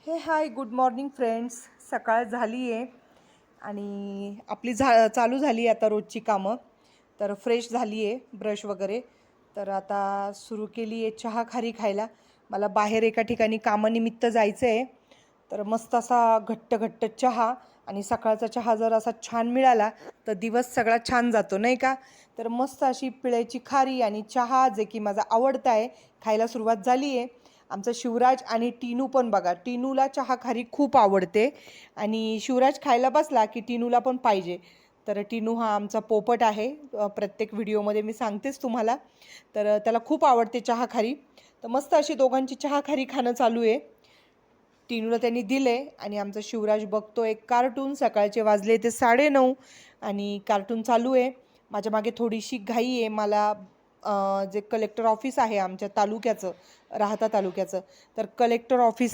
Hi good morning friends. सकाळ झाली आहे आणि आपली चालू झाली आता रोजची कामं. तर फ्रेश झाली आहे ब्रश वगैरे. तर आता सुरू केली आहे चहा खारी खायला. मला बाहेर एका ठिकाणी कामानिमित्त जायचं आहे. तर मस्त असा घट्ट घट्ट चहा आणि सकाळचा चहा जर असा छान मिळाला तर दिवस सगळा छान जातो नाही का. तर मस्त अशी पिळायची खारी आणि चहा जे की माझा आवडता आहे खायला सुरुवात झाली आहे. आमचा शिवराज आणि टीनू पण बघा, टीनूला चहा खारी खूप आवडते आणि शिवराज खायला बसला की टीनूला पण पाहिजे. तर टीनू हा आमचा पोपट आहे, प्रत्येक व्हिडिओमध्ये मी सांगतेच तुम्हाला. तर त्याला खूप आवडते चहा खारी. तर मस्त अशी दोघांची चहा खारी खाणं चालू आहे. टीनूला त्यांनी दिले आणि आमचा शिवराज बघतो एक कार्टून. सकाळचे वाजले ते 9:30 आणि कार्टून चालू आहे. माझ्या मागे थोडीशी घाई आहे. मला जे कलेक्टर ऑफिस आहे आमच्या तालुक्याचं, राहता तालुक्याचं, तर कलेक्टर ऑफिस